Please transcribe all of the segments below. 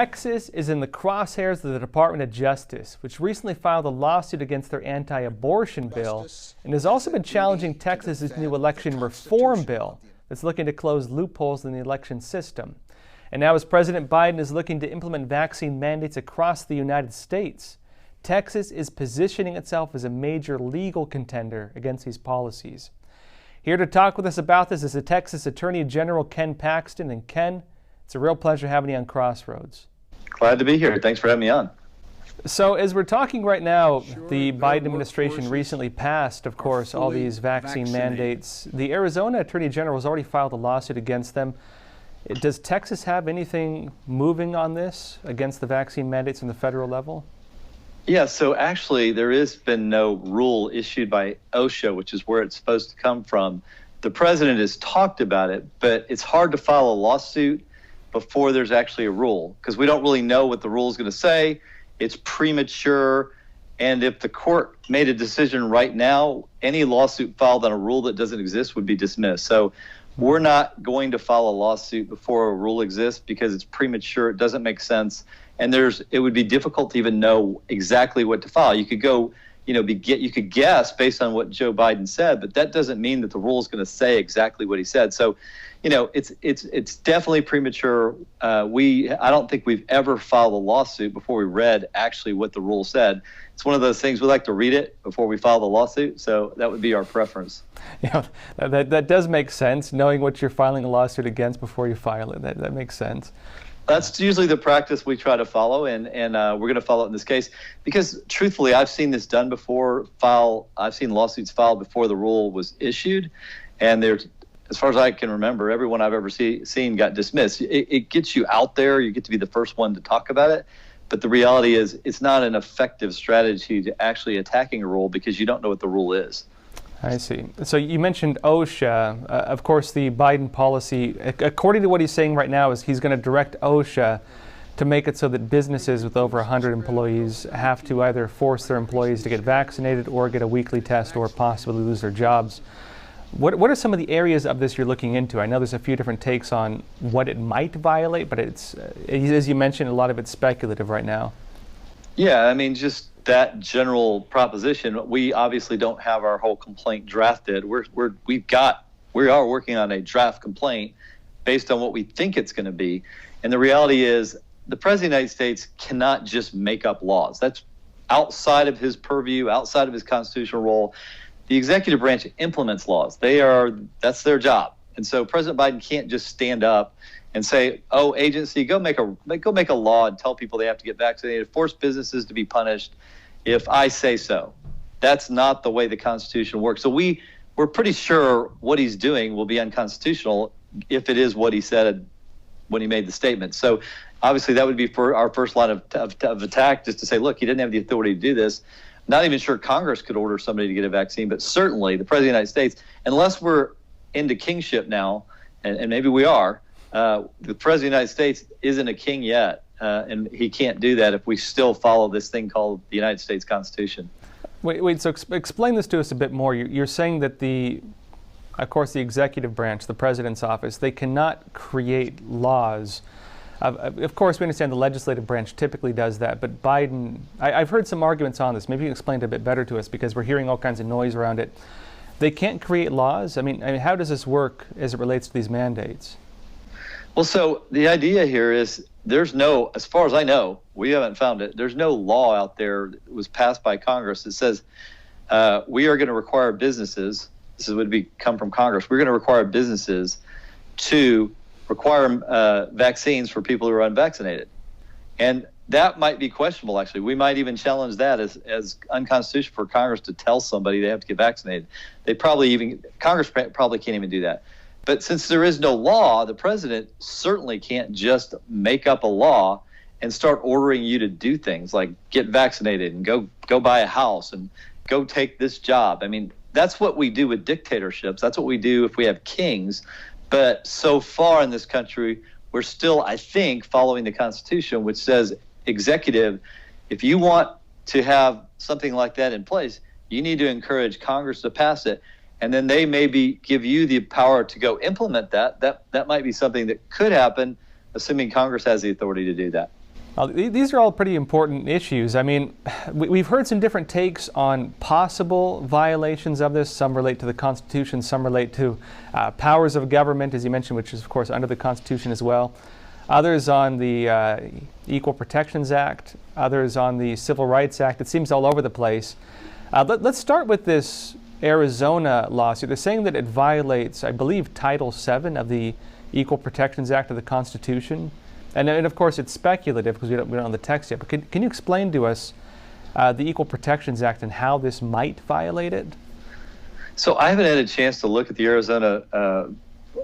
Texas is in the crosshairs of the Department of Justice, which recently filed a lawsuit against their anti-abortion bill and has also been challenging Texas's new election reform bill that's looking to close loopholes in the election system. And now as President Biden is looking to implement vaccine mandates across the United States, Texas is positioning itself as a major legal contender against these policies. Here to talk with us about this is the Texas Attorney General Ken Paxton. And Ken, it's a real pleasure having you on Crossroads. Glad to be here. Thanks for having me on. So as we're talking right now, the Biden administration recently passed, of course, all these vaccine mandates. The Arizona Attorney General has already filed a lawsuit against them. Does Texas have anything moving on this against the vaccine mandates on the federal level? Yeah, so actually there has been no rule issued by OSHA, which is where it's supposed to come from. The president has talked about it, but it's hard to file a lawsuit before there's actually a rule because we don't really know what the rule is going to say. It's premature. And if the court made a decision right now, any lawsuit filed on a rule that doesn't exist would be dismissed. So we're not going to file a lawsuit before a rule exists because it's premature. It doesn't make sense. And it would be difficult to even know exactly what to file. You could go, you could guess based on what Joe Biden said, but that doesn't mean that the rule is going to say exactly what he said. So, it's definitely premature. I don't think we've ever filed a lawsuit before we read actually what the rule said. It's one of those things we like to read it before we file the lawsuit. So that would be our preference. Yeah, that does make sense. Knowing what you're filing a lawsuit against before you file it, that makes sense. That's usually the practice we try to follow, and we're going to follow it in this case because, truthfully, I've seen this done before. I've seen lawsuits filed before the rule was issued, and as far as I can remember, everyone I've ever seen got dismissed. It gets you out there. You get to be the first one to talk about it, but the reality is it's not an effective strategy to actually attacking a rule because you don't know what the rule is. I see. So you mentioned OSHA. Of course, the Biden policy, according to what he's saying right now, is he's going to direct OSHA to make it so that businesses with over 100 employees have to either force their employees to get vaccinated or get a weekly test or possibly lose their jobs. What are some of the areas of this you're looking into? I know there's a few different takes on what it might violate, but it's, as you mentioned, a lot of it's speculative right now. Yeah, I mean, just that general proposition, we obviously don't have our whole complaint drafted. We are working on a draft complaint based on what we think it's going to be. And the reality is the President of the United States cannot just make up laws. That's outside of his purview, outside of his constitutional role. The executive branch implements laws. That's their job. And so President Biden can't just stand up and say, "Oh, agency, go make a law and tell people they have to get vaccinated, force businesses to be punished if I say so." That's not the way the Constitution works. So we're pretty sure what he's doing will be unconstitutional if it is what he said when he made the statement. So obviously that would be for our first line of attack, just to say, look, he didn't have the authority to do this. Not even sure Congress could order somebody to get a vaccine, but certainly the President of the United States, unless we're into kingship now, and maybe we are, the President of the United States isn't a king yet, and he can't do that if we still follow this thing called the United States Constitution. Wait. So explain this to us a bit more. You're saying that of course, the executive branch, the president's office, they cannot create laws. Of course, we understand the legislative branch typically does that, but Biden, I've heard some arguments on this. Maybe you can explain it a bit better to us because we're hearing all kinds of noise around it. They can't create laws? I mean, how does this work as it relates to these mandates? Well, so the idea here is as far as I know, we haven't found it, there's no law out there that was passed by Congress that says we are going to require businesses, come from Congress, we're going to require businesses to require vaccines for people who are unvaccinated. And that might be questionable, actually. We might even challenge that as unconstitutional for Congress to tell somebody they have to get vaccinated. Congress probably can't even do that. But since there is no law, the president certainly can't just make up a law and start ordering you to do things like get vaccinated and go buy a house and go take this job. I mean, that's what we do with dictatorships. That's what we do if we have kings. But so far in this country, we're still, I think, following the Constitution, which says, executive, if you want to have something like that in place, you need to encourage Congress to pass it. And then they maybe give you the power to go implement that. That might be something that could happen, assuming Congress has the authority to do that. These are all pretty important issues. I mean, we've heard some different takes on possible violations of this. Some relate to the Constitution, some relate to powers of government, as you mentioned, which is, of course, under the Constitution as well. Others on the Equal Protections Act, others on the Civil Rights Act. It seems all over the place. Let's start with this Arizona lawsuit. They're saying that it violates, I believe, Title VII of the Equal Protections Act of the Constitution. And of course, it's speculative because we don't know the text yet. But can you explain to us the Equal Protections Act and how this might violate it? So I haven't had a chance to look at the Arizona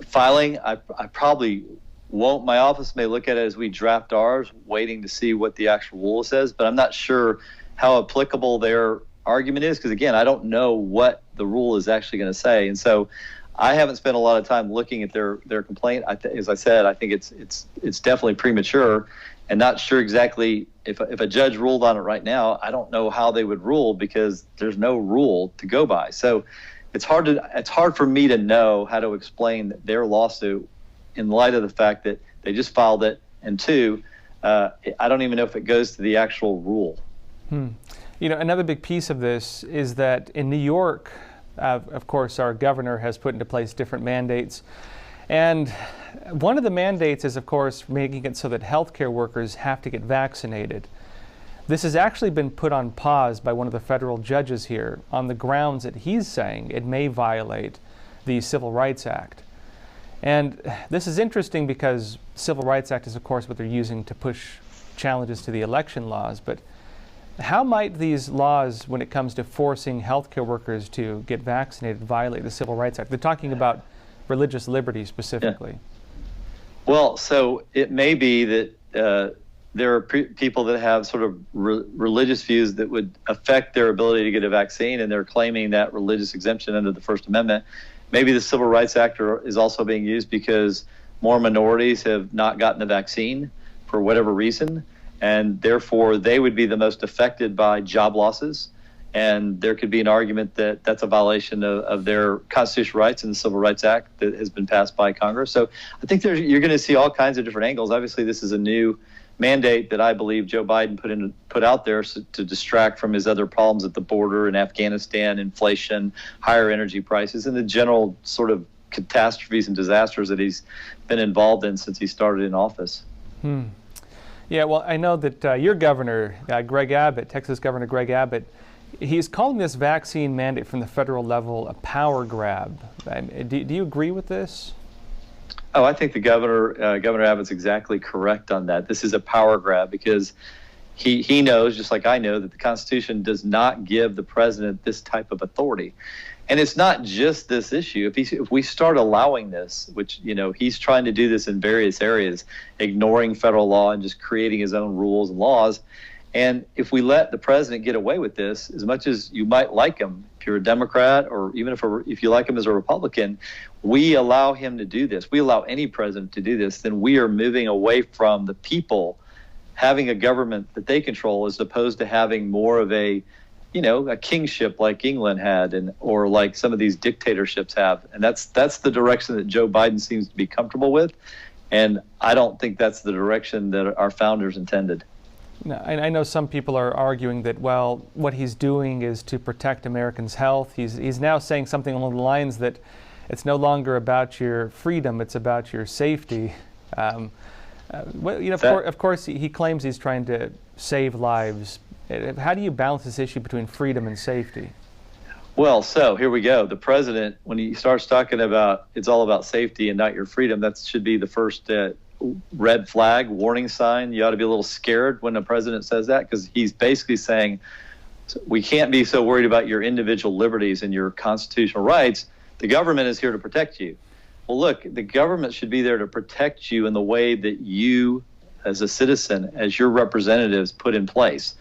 filing. I probably won't. My office may look at it as we draft ours, waiting to see what the actual rule says. But I'm not sure how applicable their argument is because, again, I don't know what the rule is actually going to say. And so I haven't spent a lot of time looking at their complaint. As I said, I think it's definitely premature, and not sure exactly if a judge ruled on it right now. I don't know how they would rule because there's no rule to go by. So it's hard for me to know how to explain their lawsuit in light of the fact that they just filed it, and two, I don't even know if it goes to the actual rule. You know, another big piece of this is that in New York, of course, our governor has put into place different mandates. And one of the mandates is, of course, making it so that healthcare workers have to get vaccinated. This has actually been put on pause by one of the federal judges here on the grounds that he's saying it may violate the Civil Rights Act. And this is interesting because Civil Rights Act is, of course, what they're using to push challenges to the election laws. But how might these laws, when it comes to forcing healthcare workers to get vaccinated, violate the Civil Rights Act? They're talking about religious liberty specifically. Yeah. Well, so it may be that there are people that have sort of religious views that would affect their ability to get a vaccine, and they're claiming that religious exemption under the First Amendment. Maybe the Civil Rights Act is also being used because more minorities have not gotten the vaccine for whatever reason, and therefore they would be the most affected by job losses. And there could be an argument that that's a violation of their constitutional rights in the Civil Rights Act that has been passed by Congress. So I think you're going to see all kinds of different angles. Obviously, this is a new mandate that I believe Joe Biden put out there to distract from his other problems at the border in Afghanistan, inflation, higher energy prices, and the general sort of catastrophes and disasters that he's been involved in since he started in office. Yeah, well, I know that your governor, Greg Abbott, Texas Governor Greg Abbott, he's calling this vaccine mandate from the federal level a power grab. Do you agree with this? Oh, I think the Governor Abbott's exactly correct on that. This is a power grab because he knows, just like I know, that the Constitution does not give the president this type of authority. And it's not just this issue. If we start allowing this, which, you know, he's trying to do this in various areas, ignoring federal law and just creating his own rules and laws. And if we let the president get away with this, as much as you might like him, if you're a Democrat, or even if you like him as a Republican, we allow him to do this. We allow any president to do this, then we are moving away from the people having a government that they control, as opposed to having more of a kingship like England had, or like some of these dictatorships have. And that's the direction that Joe Biden seems to be comfortable with. And I don't think that's the direction that our founders intended. No, I know some people are arguing that, well, what he's doing is to protect Americans' health. He's now saying something along the lines that it's no longer about your freedom, it's about your safety. Of course, he claims he's trying to save lives. How do you balance this issue between freedom and safety? Well, so here we go. The president, when he starts talking about it's all about safety and not your freedom, that should be the first red flag, warning sign. You ought to be a little scared when the president says that, because he's basically saying we can't be so worried about your individual liberties and your constitutional rights. The government is here to protect you. Well, look, the government should be there to protect you in the way that you, as a citizen, as your representatives, put in place.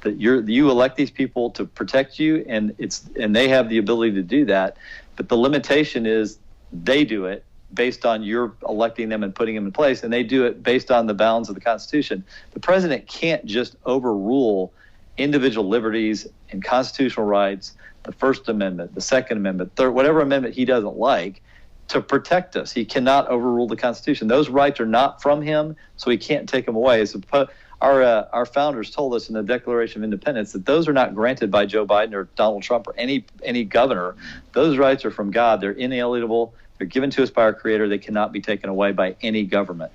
That you elect these people to protect you, and they have the ability to do that. But the limitation is they do it based on your electing them and putting them in place, and they do it based on the bounds of the Constitution. The president can't just overrule individual liberties and constitutional rights, the First Amendment, the Second Amendment, whatever amendment he doesn't like, to protect us. He cannot overrule the Constitution. Those rights are not from him, so he can't take them away. our founders told us in the Declaration of Independence that those are not granted by Joe Biden or Donald Trump or any governor. Those rights are from God. They're inalienable. They're given to us by our Creator. They cannot be taken away by any government.